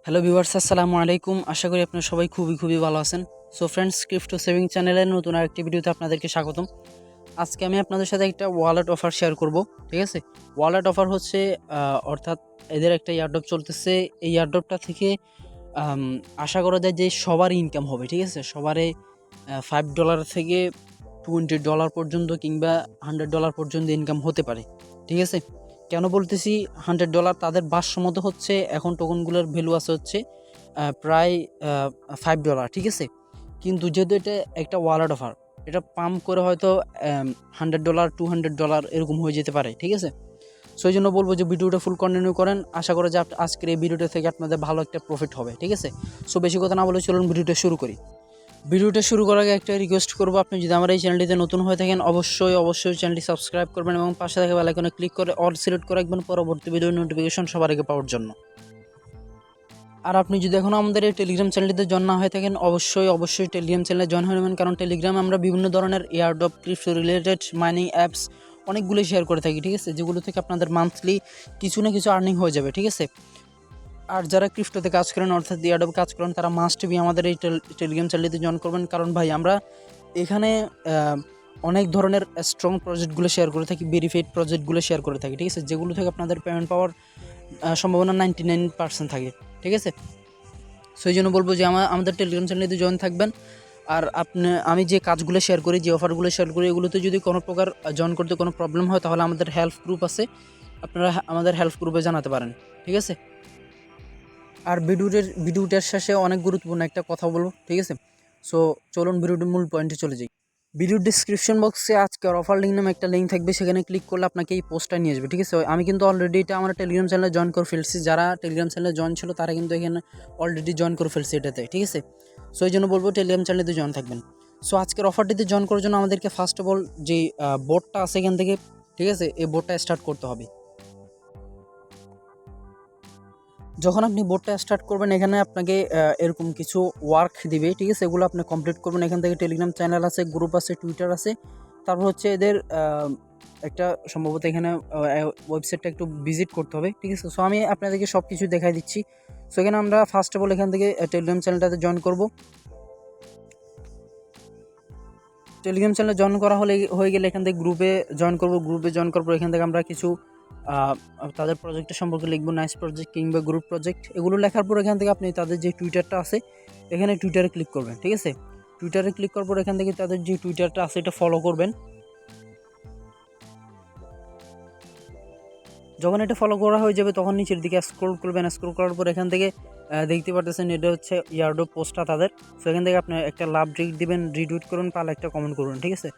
Hello viewers, আসসালামু আলাইকুম। আশা করি আপনারা সবাই খুবই ভালো আছেন। সো ফ্রেন্ডস, ক্রিপ্টো সেভিং চ্যানেলের নতুন আরেকটি ভিডিওতে আপনাদেরকে স্বাগতম। আজকে আমি আপনাদের সাথে একটা ওয়ালেট অফার শেয়ার করব। ঠিক আছে, ওয়ালেট অফার হচ্ছে অর্থাৎ এদের একটা ইয়ারড্রপ চলতেছে। এই ইয়ারড্রপটা থেকে আম, আশা করা যায় যে সবারই ইনকাম হবে। ঠিক আছে, সবারই $5 থেকে $20 পর্যন্ত কিংবা $100 পর্যন্ত ইনকাম হতে পারে। ঠিক আছে, কেন বলতেছি $100? তাদের ভাষ্যমত হচ্ছে এখন টোকনগুলোর ভ্যালু আছে হচ্ছে প্রায় $5। ঠিক আছে, কিন্তু যেহেতু এটা একটা ওয়ালেট অফার, এটা পাম্প করে হয়তো $100 $200 এরকম হয়ে যেতে পারে। ঠিক আছে, সেই জন্য বলবো যে ভিডিওটা ফুল কন্টিনিউ করেন। আশা করি যে আজকের এই ভিডিওটা থেকে আপনাদের ভালো একটা প্রফিট হবে। ঠিক আছে, সো বেশি কথা না বলে চলুন ভিডিওটা শুরু করি। ভিডিওটা শুরু করার আগে একটা রিকোয়েস্ট করবো, আপনি যদি আমার এই চ্যানেলটিতে নতুন হয়ে থাকেন অবশ্যই চ্যানেলটি সাবস্ক্রাইব করবেন এবং পাশে থাকা বেল আইকনে ক্লিক করে অল সিলেক্ট করে রাখবেন পরবর্তী ভিডিওর নোটিফিকেশন সবার আগে পাওয়ার জন্য। আর আপনি যদি এখনও আমাদের এই টেলিগ্রাম চ্যানেলটিতে জয়েন না হয়ে থাকেন অবশ্যই টেলিগ্রাম চ্যানেলে জয়েন হয়ে নেবেন, কারণ টেলিগ্রামে আমরা বিভিন্ন ধরনের airdrop, crypto related mining apps অনেকগুলো শেয়ার করে থাকি। ঠিক আছে, যেগুলো থেকে আপনাদের মান্থলি কিছু না কিছু আর্নিং হয়ে যাবে। ঠিক আছে, আর যারা ক্রিপ্টোতে কাজ করেন অর্থাৎ এয়ারড্রপ কাজ করেন, তারা মাস্ট বি আমাদের এই টেলিগ্রাম চ্যানেলটিতে জয়েন করবেন, কারণ ভাই আমরা এখানে অনেক ধরনের স্ট্রং প্রজেক্টগুলো শেয়ার করে থাকি, ভেরিফাইড প্রজেক্টগুলো শেয়ার করে থাকি। ঠিক আছে, যেগুলো থেকে আপনাদের পেমেন্ট পাওয়ার সম্ভাবনা 99% থাকে। ঠিক আছে, সেই জন্য বলবো যে আমাদের টেলিগ্রাম চ্যানেলে জয়েন থাকবেন। আর আমি যে কাজগুলো শেয়ার করি, যে অফারগুলো শেয়ার করি, এগুলোতে যদি কোনো প্রকার জয়েন করতে কোনো প্রবলেম হয়, তাহলে আমাদের হেল্প গ্রুপ আছে, আপনারা আমাদের হেল্প গ্রুপে জানাতে পারেন। ঠিক আছে, আর ভিডিওটার শেষে অনেক গুরুত্বপূর্ণ একটা কথা বলবো। ঠিক আছে, সো চলুন ভিডিওটির মূল পয়েন্টে চলে যাই। ভিডিওর ডিসক্রিপশন বক্সে আজকের অফার লিঙ্ক নামে একটা লিঙ্ক থাকবে, সেখানে ক্লিক করলে আপনাকে এই পোস্টটা নিয়ে আসবে। ঠিক আছে, আমি কিন্তু অলরেডি এটা আমার টেলিগ্রাম চ্যানেলে জয়েন করে ফেলছি। যারা টেলিগ্রাম চ্যানেলে জয়েন ছিল তারা কিন্তু এখানে অলরেডি জয়েন করে ফেলছে এটাতে। ঠিক আছে, সো এই জন্য বলবো টেলিগ্রাম চ্যানেলে জয়েন থাকবেন। সো আজকের অফারটিতে জয়েন করার জন্য আমাদেরকে ফার্স্ট অফ অল যে বোর্ডটা আছে এখান থেকে, ঠিক আছে, এই বোর্ডটা স্টার্ট করতে হবে। যখন আপনি বোর্ডটা স্টার্ট করবেন, এখানে আপনাকে এরকম কিছু ওয়ার্ক দিবে। ঠিক আছে, এগুলো আপনি কমপ্লিট করবেন। এখান থেকে টেলিগ্রাম চ্যানেল আছে, গ্রুপ আছে, টুইটার আছে, তারপর হচ্ছে এদের একটা সম্ভবত এখানে ওয়েবসাইটটা একটু ভিজিট করতে হবে। ঠিক আছে, সো আমি আপনাদেরকে সব কিছু দেখাই দিচ্ছি। সো এখানে আমরা ফার্স্ট অফ অল এখান থেকে টেলিগ্রাম চ্যানেলটাতে জয়েন করব। টেলিগ্রাম চ্যানেলে জয়েন করা হয়ে গেলে এখান থেকে গ্রুপে জয়েন করব। গ্রুপে জয়েন করবো, এখান থেকে আমরা কিছু তাদের প্রজেক্টের সম্পর্কে লিখবো, নাইস প্রজেক্ট কিংবা গ্রুপ প্রজেক্ট। এগুলো লেখার পর এখান থেকে আপনি তাদের যে টুইটারটা আছে এখানে টুইটারে ক্লিক করবেন। ঠিক আছে, টুইটারে ক্লিক করার পর এখান থেকে তাদের যে টুইটারটা আছে এটা ফলো করবেন। যখন এটা ফলো করা হয়ে যাবে তখন নিচের দিকে স্ক্রল করবেন। স্ক্রল করার পর এখান থেকে দেখতে পারতেছেন এটা হচ্ছে ইয়ারড্রপ পোস্টটা তাদের। সো এখান থেকে আপনি একটা লাভ দিবেন, রিটুইট করুন, পারলে একটা কমেন্ট করুন। ঠিক আছে,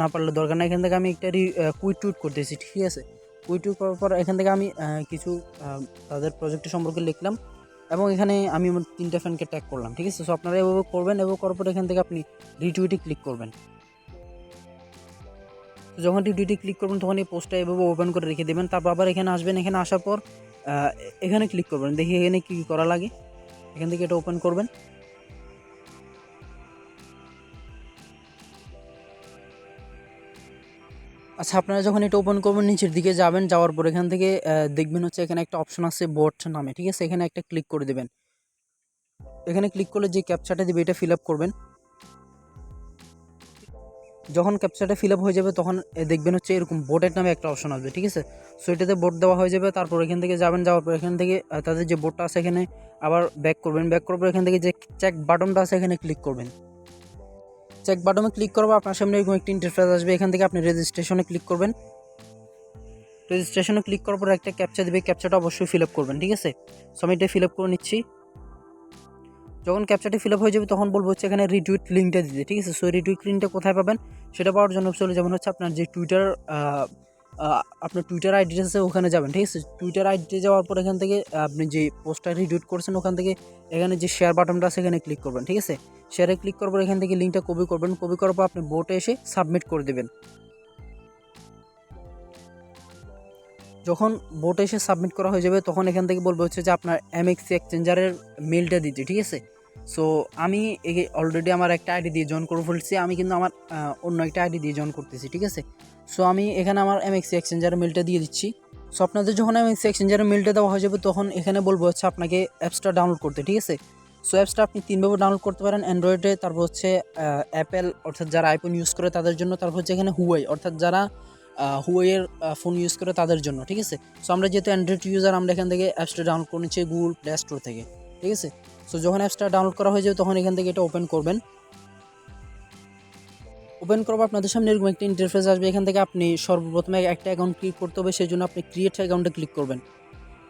না পারলে দরকার না। এখান থেকে আমি একটা কুইট টুইট করতেছি। ঠিক আছে, কুইট টুইট করার পর এখান থেকে আমি কিছু তাদের প্রজেক্টের সম্পর্কে লিখলাম এবং এখানে আমি আমার 3টা ফ্যানকে ট্যাগ করলাম। ঠিক আছে, সো আপনারা এভাবে করবেন। এভাবে করার পর এখান থেকে আপনি রিটুইটে ক্লিক করবেন। যখন টিটি ক্লিক করবেন তখন এই পোস্টটা এভাবে ওপেন করে রেখে দেবেন। তারপর আবার এখানে আসবেন। এখানে আসার পর এখানে ক্লিক করবেন, দেখি এখানে কী করা লাগে। এখান থেকে এটা ওপেন করবেন। আচ্ছা, আপনারা যখন এটা ওপেন করবেন নিচের দিকে যাবেন, যাওয়ার পর এখান থেকে দেখবেন হচ্ছে এখানে একটা অপশন আছে বোট নামে। ঠিক আছে, এখানে একটা ক্লিক করে দেবেন। এখানে ক্লিক করলে যে ক্যাপচাটা দিবে এটা ফিল আপ করবেন। যখন ক্যাপচাটা ফিল আপ হয়ে যাবে তখন দেখবেন হচ্ছে এরকম বোটের নামে একটা অপশন আসবে। ঠিক আছে, সো এটাতে বোট দেওয়া হয়ে যাবে। তারপর এখান থেকে যাওয়ার পর এখান থেকে তাদের যে বোটটা আছে এখানে আবার ব্যাক করবেন। ব্যাক করার পর এখান থেকে যে চেক বাটনটা আছে এখানে ক্লিক করবেন। চেক বাটনে ক্লিক করবো, আপনার সামনে এরকম একটি ইন্টারফেস আসবে। এখান থেকে আপনি রেজিস্ট্রেশনে ক্লিক করবেন। রেজিস্ট্রেশনে ক্লিক করার পর একটা ক্যাপচা দেবে, ক্যাপচাটা অবশ্যই ফিল আপ করবেন। ঠিক আছে, সো আমি এটা ফিল আপ করে নিচ্ছি। যখন ক্যাপচাটি ফিল আপ হয়ে যাবে তখন বলবো হচ্ছে এখানে রিটুইট লিঙ্কটা দিতে। ঠিক আছে, সো রিটুইট লিঙ্কটা কোথায় পাবেন সেটা পাওয়ার জন্য চলে যাবেন হচ্ছে আপনার যে আপনার টুইটার আইডি আছে ওখানে যাবেন। ঠিক আছে, টুইটার আইডিতে যাওয়ার পর এখান থেকে আপনি যে পোস্টটা রিটুইট করছেন ওখান থেকে এখানে যে শেয়ার বাটনটা আছে এখানে ক্লিক করবেন। ঠিক আছে, শেয়ারে ক্লিক করার পর এখান থেকে লিঙ্কটা কপি করবেন। কপি করার পর আপনি বোটে এসে সাবমিট করে দেবেন। যখন বোটে এসে সাবমিট করা হয়ে যাবে তখন এখান থেকে বলবো হচ্ছে যে আপনার এমএক্সি এক্সচেঞ্জারের মেলটা দিতে। ঠিক আছে, সো আমি অলরেডি আমার একটা আইডি দিয়ে জয়েন করে ফেলছি। আমি কিন্তু আমার অন্য একটা আইডি দিয়ে জয়েন করতেছি। ঠিক আছে, সো আমি এখানে আমার এমএক্সি এক্সচেঞ্জারের মেলটা দিয়ে দিচ্ছি। সো আপনাদের যখন আমি এক্সচেঞ্জারের মেলটা দেওয়া হয়ে যাবে তখন এখানে বলবো হচ্ছে আপনাকে অ্যাপসটা ডাউনলোড করতে, ঠিক আছে। সো অ্যাপসটা আপনি তিনভাবে ডাউনলোড করতে পারেন, অ্যান্ড্রয়েডে, তারপর হচ্ছে অ্যাপেল অর্থাৎ যারা আইফোন ইউজ করে তাদের জন্য, তারপর হচ্ছে এখানে হুয়াই অর্থাৎ যারা হুয়াইয়ের ফোন ইউজ করে তাদের জন্য, ঠিক আছে। সো আমরা যেহেতু অ্যান্ড্রয়েড ইউজার, আমরা এখান থেকে অ্যাপসটা ডাউনলোড করে নিচ্ছি গুগল প্লে স্টোর থেকে, ঠিক আছে। সো যখন অ্যাপসটা ডাউনলোড করা হয়ে যাবে তখন এখান থেকে এটা ওপেন করবেন। ওপেন করবো আপনাদের সামনে এরকম একটা ইন্টারফেস আসবে। এখান থেকে আপনি সর্বপ্রথমে একটা অ্যাকাউন্ট ক্রিয়েট করতে হবে, সেই জন্য আপনি ক্রিয়েট অ্যাকাউন্টে ক্লিক করবেন।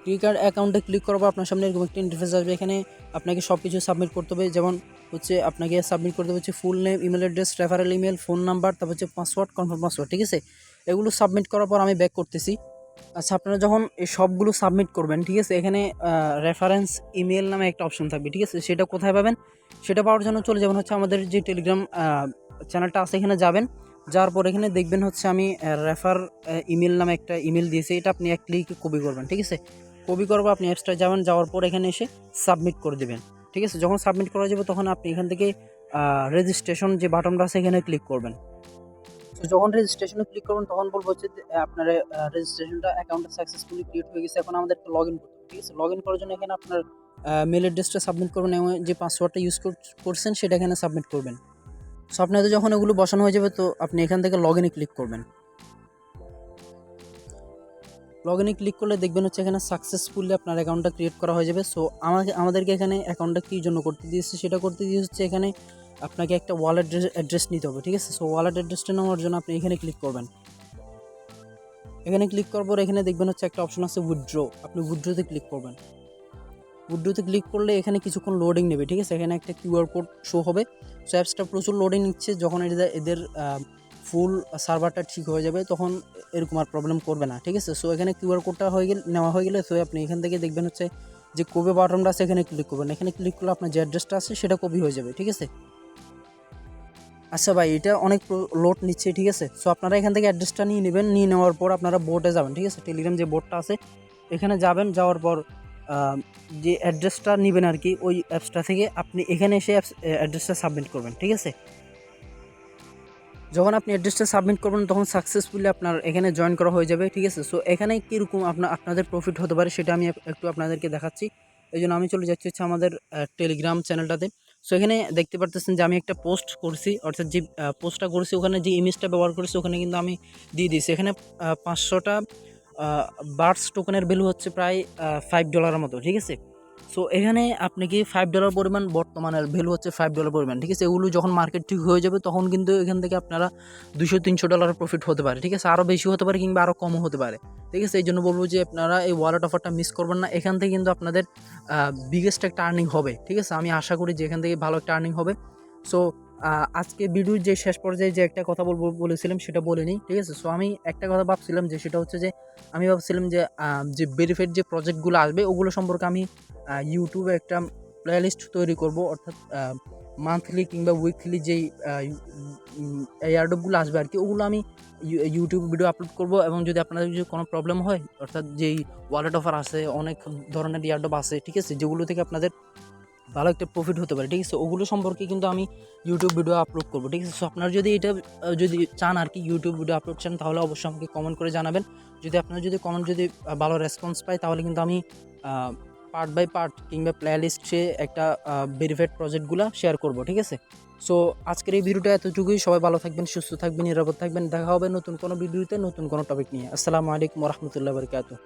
ক্রিয়েট অ্যাকাউন্টে ক্লিক করবো আপনার সামনে এরকম একটা ইন্টারফেস আসবে। এখানে আপনাকে সব কিছু সাবমিট করতে হবে, যেমন হচ্ছে আপনাকে সাবমিট করতে হচ্ছে full name, email address, referral email, phone number, তারপর হচ্ছে পাসওয়ার্ড, কনফার্ম পাসওয়ার্ড, ঠিক আছে। এগুলো সাবমিট করার পর আমি ব্যাক করতেছি। আচ্ছা, আপনারা যখন এই সবগুলো সাবমিট করবেন, ঠিক আছে, এখানে রেফারেন্স ইমেল নামে একটা অপশন থাকবে, ঠিক আছে। সেটা কোথায় পাবেন? সেটা পাওয়ার জন্য চলে যাবেন হচ্ছে আমাদের যে টেলিগ্রাম চ্যানেলটা আছে, এখানে যাবেন। যাওয়ার পর এখানে দেখবেন হচ্ছে আমি রেফার ইমেল নামে একটা ইমেল দিয়েছি, এটা আপনি এক ক্লিকে কপি করবেন, ঠিক আছে। কপি করবো, আপনি অ্যাপসটা যাবেন, যাওয়ার পর এখানে এসে সাবমিট করে দেবেন, ঠিক আছে। যখন সাবমিট করা যাবে তখন আপনি এখান থেকে রেজিস্ট্রেশন যে বাটনটা আছে এখানে ক্লিক করবেন। তো যখন রেজিস্ট্রেশনে ক্লিক করবেন তখন বলবো হচ্ছে যে আপনার রেজিস্ট্রেশনটা অ্যাকাউন্টটা সাকসেসফুলি ক্রিয়েট হয়ে গেছে। এখন আমাদেরকে লগ ইন করতে হবে, ঠিক আছে। লগ ইন করার জন্য এখানে আপনার মেল অ্যাড্রেসটা সাবমিট করবেন এবং যে পাসওয়ার্ডটা ইউজ করছেন সেটা এখানে সাবমিট করবেন। সো আপনাদের যখন এগুলো বসানো হয়ে যাবে তো আপনি এখান থেকে লগ ইনে ক্লিক করবেন। লগ ইনে ক্লিক করলে দেখবেন হচ্ছে এখানে সাকসেসফুলি আপনার অ্যাকাউন্টটা ক্রিয়েট করা হয়ে যাবে। সো আমাদেরকে এখানে অ্যাকাউন্টটা কী জন্য করতে দিয়েছে সেটা করতে দিয়ে হচ্ছে এখানে আপনাকে একটা ওয়ালেট অ্যাড্রেস নিতে হবে, ঠিক আছে। সো ওয়ালেট অ্যাড্রেসটা নেওয়ার জন্য আপনি এখানে ক্লিক করবেন। এখানে ক্লিক করার পর এখানে দেখবেন হচ্ছে একটা অপশন আছে উইথড্র, আপনি উইথড্রোতে ক্লিক করবেন। উইথড্রোতে ক্লিক করলে এখানে কিছুক্ষণ লোডিং নেবে, ঠিক আছে। এখানে একটা কিউআর কোড শো হবে। সো অ্যাপসটা প্রচুর লোডিং নিচ্ছে, যখন এদের ফুল সার্ভারটা ঠিক হয়ে যাবে তখন এরকম আর প্রবলেম করবে না, ঠিক আছে। সো এখানে কিউআর কোডটা নেওয়া হয়ে গেলে সো আপনি এখান থেকে দেখবেন হচ্ছে যে কপি বাটনটা আছে, এখানে ক্লিক করবেন। এখানে ক্লিক করলে আপনার যে অ্যাড্রেসটা আছে সেটা কপি হয়ে যাবে, ঠিক আছে। আচ্ছা ভাই, এটা অনেক লোড নিচ্ছে, ঠিক আছে। সো আপনারা এখান থেকে অ্যাড্রেসটা নিয়ে নেবেন, নিয়ে নেওয়ার পর আপনারা বোর্ডে যাবেন, ঠিক আছে। টেলিগ্রাম যে বোর্ডটা আছে এখানে যাবেন, যাওয়ার পর যে অ্যাড্রেসটা নেবেন আর কি ওই অ্যাপসটা থেকে আপনি এখানে এসে অ্যাড্রেসটা সাবমিট করবেন, ঠিক আছে। যখন আপনি অ্যাড্রেসটা সাবমিট করবেন তখন সাকসেসফুলি আপনার এখানে জয়েন করা হয়ে যাবে, ঠিক আছে। সো এখানে কীরকম আপনাদের প্রফিট হতে পারে সেটা আমি একটু আপনাদেরকে দেখাচ্ছি। এই জন্য আমি চলে যাচ্ছি হচ্ছে আমাদের টেলিগ্রাম চ্যানেলটাতে। সো এখানে দেখতে পারতেছেন যে আমি একটা পোস্ট করছি, অর্থাৎ যে পোস্টটা করছি ওখানে যে ইমেজটা ব্যবহার করেছি ওখানে কিন্তু আমি দিয়ে দিয়েছি। এখানে 500টা বার্ডস টোকেনের ভ্যালু হচ্ছে প্রায় $5 মতো, ঠিক আছে। সো এখানে আপনি কি $5 পরিমাণ বর্তমানের ভ্যালু হচ্ছে $5 পরিমাণ, ঠিক আছে। এগুলো যখন মার্কেট ঠিক হয়ে যাবে তখন কিন্তু এখান থেকে আপনারা $200-300 প্রফিট হতে পারে, ঠিক আছে। আরও বেশি হতে পারে কিংবা আরও কমও হতে পারে, ঠিক আছে। এই জন্য বলবো যে আপনারা এই ওয়ালেট অফারটা মিস করবেন না। এখান থেকে কিন্তু আপনাদের বিগেস্ট একটা আর্নিং হবে, ঠিক আছে। আমি আশা করি যে এখান থেকে ভালো একটা আর্নিং হবে। সো আজকে ভিডিওর যে শেষ পর্যায়ে যে একটা কথা বলেছিলাম সেটা বলিনি, ঠিক আছে। সো আমি একটা কথা ভাবছিলাম যে সেটা হচ্ছে যে আমি ভাবছিলাম যে যে ভেরিফাইড যে প্রজেক্টগুলো আসবে ওগুলো সম্পর্কে আমি ইউটিউবে একটা প্লেলিস্ট তৈরি করব, অর্থাৎ মান্থলি কিংবা উইকলি যেই এয়ারড্রপগুলো আসবে আর কি ওগুলো আমি ইউটিউব ভিডিও আপলোড করব। এবং যদি আপনাদের যদি কোনো প্রবলেম হয়, অর্থাৎ যেই ওয়ালেট অফার আছে অনেক ধরনের এয়ারড্রপ আছে, ঠিক আছে, যেগুলো থেকে আপনাদের ভালো একটা প্রফিট হতে পারে, ঠিক আছে, ওগুলো সম্পর্কে কিন্তু আমি ইউটিউব ভিডিও আপলোড করবো, ঠিক আছে। সো আপনারা যদি এটা যদি চান আর কি ইউটিউব ভিডিও আপলোড চান তাহলে অবশ্যই আমাকে কমেন্ট করে জানাবেন। যদি আপনারা যদি কমেন্ট যদি ভালো রেসপন্স পাই তাহলে কিন্তু আমি পার্ট বাই পার্ট কিংবা প্লেলিস্টে একটা ভেরিফাইড প্রজেক্টগুলো শেয়ার করব, ঠিক আছে। সো আজকের এই ভিডিওটা এতটুকুই। সবাই ভালো থাকবেন, সুস্থ থাকবেন, নিরাপদ থাকবেন। দেখা হবে নতুন কোনো ভিডিওতে নতুন কোনো টপিক নিয়ে। আসসালামু আলাইকুম ওয়া রাহমাতুল্লাহি ওয়া বারাকাতুহু।